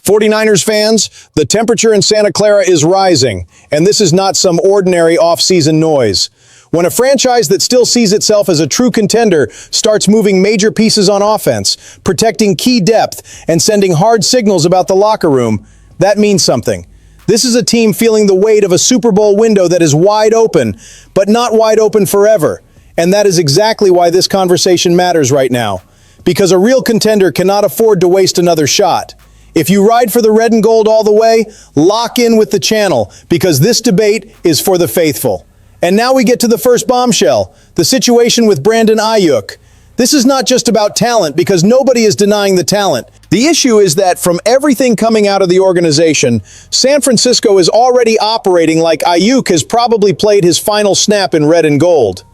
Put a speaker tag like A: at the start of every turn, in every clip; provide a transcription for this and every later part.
A: 49ers fans, the temperature in Santa Clara is rising, and this is not some ordinary off-season noise. When a franchise that still sees itself as a true contender starts moving major pieces on offense, protecting key depth, and sending hard signals about the locker room, that means something. This is a team feeling the weight of a Super Bowl window that is wide open, but not wide open forever. And that is exactly why this conversation matters right now. Because a real contender cannot afford to waste another shot. If you ride for the red and gold all the way, lock in with the channel, because this debate is for the faithful. And now we get to the first bombshell, the situation with Brandon Aiyuk. This is not just about talent, because nobody is denying the talent. The issue is that from everything coming out of the organization, San Francisco is already operating like Aiyuk has probably played his final snap in red and gold.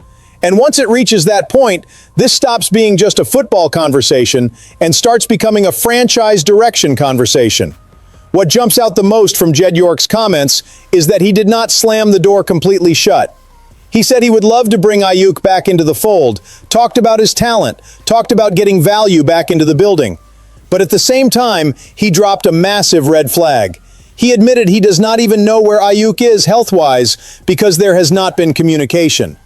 A: And once it reaches that point, this stops being just a football conversation and starts becoming a franchise direction conversation. What jumps out the most from Jed York's comments is that he did not slam the door completely shut. He said he would love to bring Aiyuk back into the fold, talked about his talent, talked about getting value back into the building. But at the same time, he dropped a massive red flag. He admitted he does not even know where Aiyuk is health-wise because there has not been communication.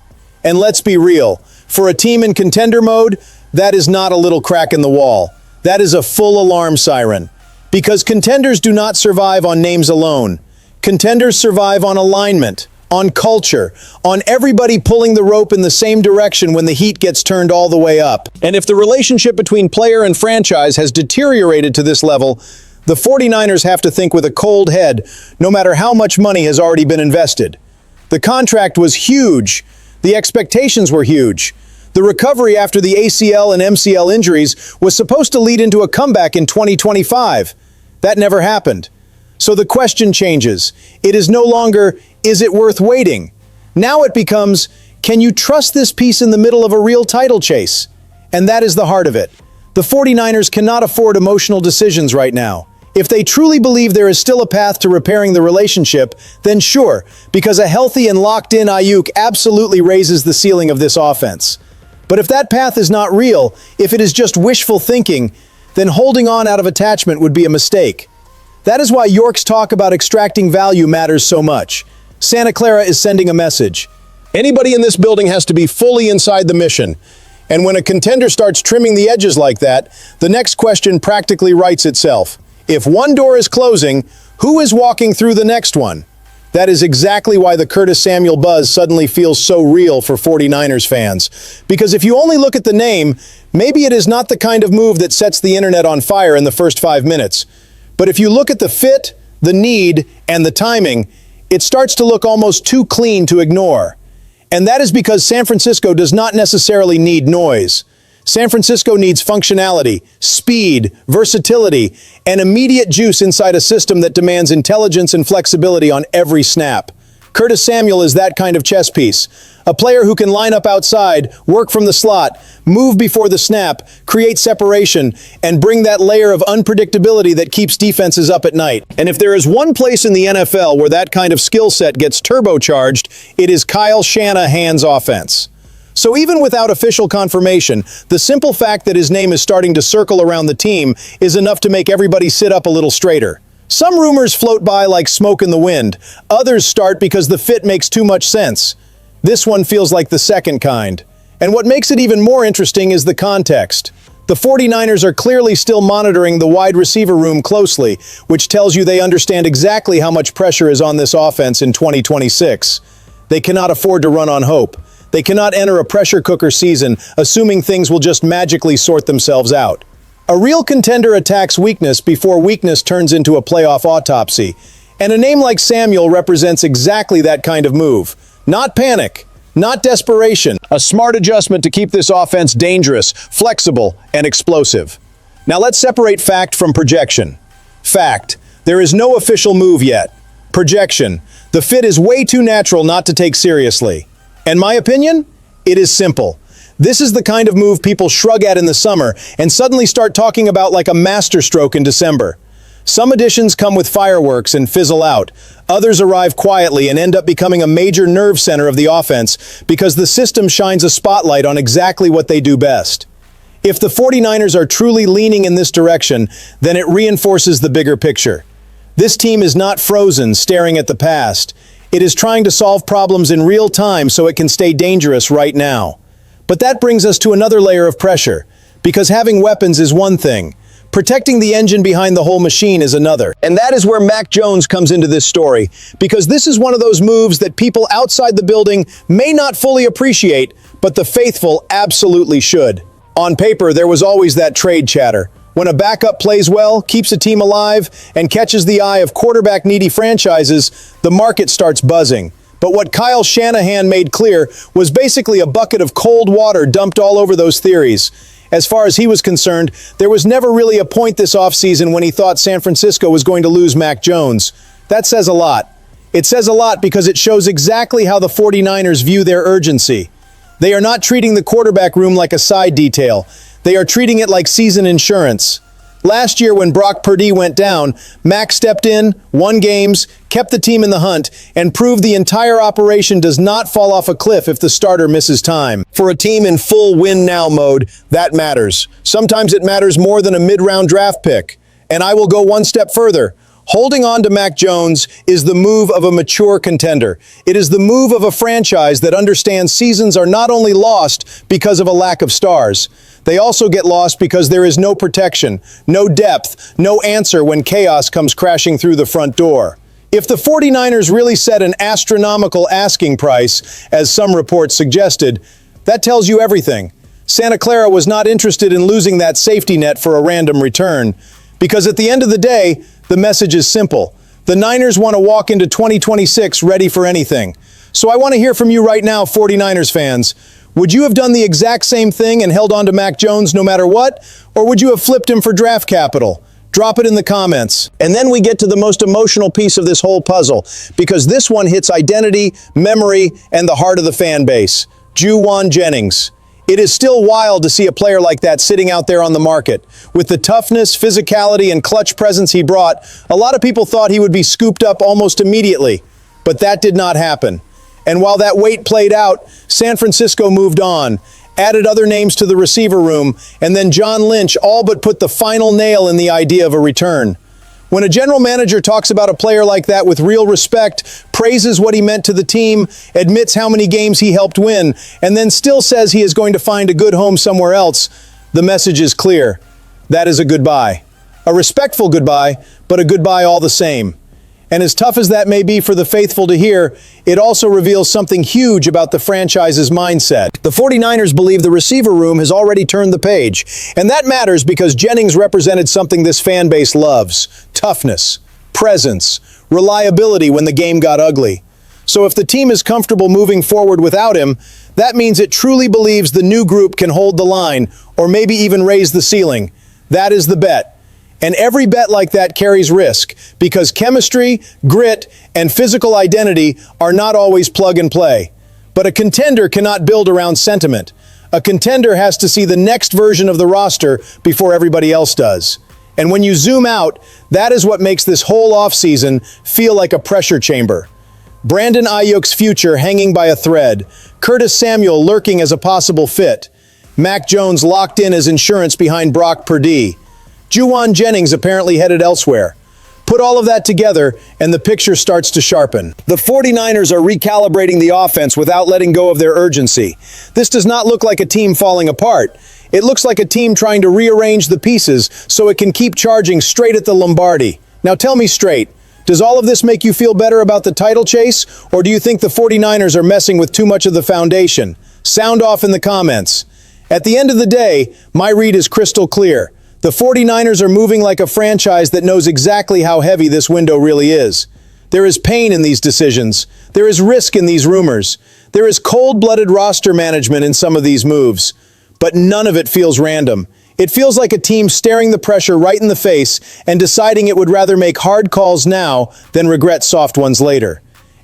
A: And let's be real, for a team in contender mode, that is not a little crack in the wall. That is a full alarm siren. Because contenders do not survive on names alone. Contenders survive on alignment, on culture, on everybody pulling the rope in the same direction when the heat gets turned all the way up. And if the relationship between player and franchise has deteriorated to this level, the 49ers have to think with a cold head, no matter how much money has already been invested. The contract was huge. The expectations were huge. The recovery after the ACL and MCL injuries was supposed to lead into a comeback in 2025. That never happened. So the question changes. It is no longer, is it worth waiting? Now it becomes, can you trust this piece in the middle of a real title chase? And that is the heart of it. The 49ers cannot afford emotional decisions right now. If they truly believe there is still a path to repairing the relationship, then sure, because a healthy and locked-in Aiyuk absolutely raises the ceiling of this offense. But if that path is not real, if it is just wishful thinking, then holding on out of attachment would be a mistake. That is why York's talk about extracting value matters so much. Santa Clara is sending a message. Anybody in this building has to be fully inside the mission. And when a contender starts trimming the edges like that, the next question practically writes itself. If one door is closing, who is walking through the next one? That is exactly why the Curtis Samuel buzz suddenly feels so real for 49ers fans. Because if you only look at the name, maybe it is not the kind of move that sets the internet on fire in the first 5 minutes. But if you look at the fit, the need, and the timing, it starts to look almost too clean to ignore. And that is because San Francisco does not necessarily need noise. San Francisco needs functionality, speed, versatility, and immediate juice inside a system that demands intelligence and flexibility on every snap. Curtis Samuel is that kind of chess piece. A player who can line up outside, work from the slot, move before the snap, create separation, and bring that layer of unpredictability that keeps defenses up at night. And if there is one place in the NFL where that kind of skill set gets turbocharged, it is Kyle Shanahan's offense. So even without official confirmation, the simple fact that his name is starting to circle around the team is enough to make everybody sit up a little straighter. Some rumors float by like smoke in the wind. Others start because the fit makes too much sense. This one feels like the second kind. And what makes it even more interesting is the context. The 49ers are clearly still monitoring the wide receiver room closely, which tells you they understand exactly how much pressure is on this offense in 2026. They cannot afford to run on hope. They cannot enter a pressure cooker season assuming things will just magically sort themselves out. A real contender attacks weakness before weakness turns into a playoff autopsy. And a name like Samuel represents exactly that kind of move. Not panic, not desperation. A smart adjustment to keep this offense dangerous, flexible, and explosive. Now let's separate fact from projection. Fact, there is no official move yet. Projection, the fit is way too natural not to take seriously. And my opinion? It is simple. This is the kind of move people shrug at in the summer and suddenly start talking about like a masterstroke in December. Some additions come with fireworks and fizzle out. Others arrive quietly and end up becoming a major nerve center of the offense because the system shines a spotlight on exactly what they do best. If the 49ers are truly leaning in this direction, then it reinforces the bigger picture. This team is not frozen, staring at the past. It is trying to solve problems in real time so it can stay dangerous right now. But that brings us to another layer of pressure, because having weapons is one thing. Protecting the engine behind the whole machine is another. And that is where Mac Jones comes into this story, because this is one of those moves that people outside the building may not fully appreciate, but the faithful absolutely should. On paper, there was always that trade chatter. When a backup plays well, keeps a team alive, and catches the eye of quarterback-needy franchises, the market starts buzzing. But what Kyle Shanahan made clear was basically a bucket of cold water dumped all over those theories. As far as he was concerned, there was never really a point this offseason when he thought San Francisco was going to lose Mac Jones. That says a lot. It says a lot because it shows exactly how the 49ers view their urgency. They are not treating the quarterback room like a side detail. They are treating it like season insurance. Last year when Brock Purdy went down, Mac stepped in, won games, kept the team in the hunt, and proved the entire operation does not fall off a cliff if the starter misses time. For a team in full win-now mode, that matters. Sometimes it matters more than a mid-round draft pick. And I will go one step further. Holding on to Mac Jones is the move of a mature contender. It is the move of a franchise that understands seasons are not only lost because of a lack of stars. They also get lost because there is no protection, no depth, no answer when chaos comes crashing through the front door. If the 49ers really set an astronomical asking price, as some reports suggested, that tells you everything. Santa Clara was not interested in losing that safety net for a random return. Because at the end of the day, the message is simple. The Niners want to walk into 2026 ready for anything. So I want to hear from you right now, 49ers fans. Would you have done the exact same thing and held on to Mac Jones no matter what? Or would you have flipped him for draft capital? Drop it in the comments. And then we get to the most emotional piece of this whole puzzle, because this one hits identity, memory, and the heart of the fan base. Jauan Jennings. It is still wild to see a player like that sitting out there on the market. With the toughness, physicality, and clutch presence he brought, a lot of people thought he would be scooped up almost immediately. But that did not happen. And while that wait played out, San Francisco moved on, added other names to the receiver room, and then John Lynch all but put the final nail in the idea of a return. When a general manager talks about a player like that with real respect, praises what he meant to the team, admits how many games he helped win, and then still says he is going to find a good home somewhere else, the message is clear. That is a goodbye. A respectful goodbye, but a goodbye all the same. And as tough as that may be for the faithful to hear, it also reveals something huge about the franchise's mindset. The 49ers believe the receiver room has already turned the page. And that matters because Jennings represented something this fan base loves: toughness, presence, reliability when the game got ugly. So if the team is comfortable moving forward without him, that means it truly believes the new group can hold the line, or maybe even raise the ceiling. That is the bet. And every bet like that carries risk, because chemistry, grit, and physical identity are not always plug and play. But a contender cannot build around sentiment. A contender has to see the next version of the roster before everybody else does. And when you zoom out, that is what makes this whole offseason feel like a pressure chamber. Brandon Aiyuk's future hanging by a thread, Curtis Samuel lurking as a possible fit, Mac Jones locked in as insurance behind Brock Purdy, Jauan Jennings apparently headed elsewhere. Put all of that together, and the picture starts to sharpen. The 49ers are recalibrating the offense without letting go of their urgency. This does not look like a team falling apart. It looks like a team trying to rearrange the pieces so it can keep charging straight at the Lombardi. Now tell me straight, does all of this make you feel better about the title chase, or do you think the 49ers are messing with too much of the foundation? Sound off in the comments. At the end of the day, my read is crystal clear. The 49ers are moving like a franchise that knows exactly how heavy this window really is. There is pain in these decisions. There is risk in these rumors. There is cold-blooded roster management in some of these moves. But none of it feels random. It feels like a team staring the pressure right in the face and deciding it would rather make hard calls now than regret soft ones later.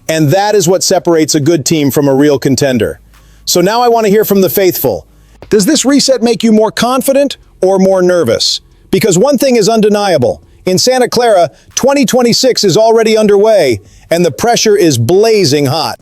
A: And that is what separates a good team from a real contender. So now I want to hear from the faithful. Does this reset make you more confident or more nervous? Because one thing is undeniable. In Santa Clara, 2026 is already underway, and the pressure is blazing hot.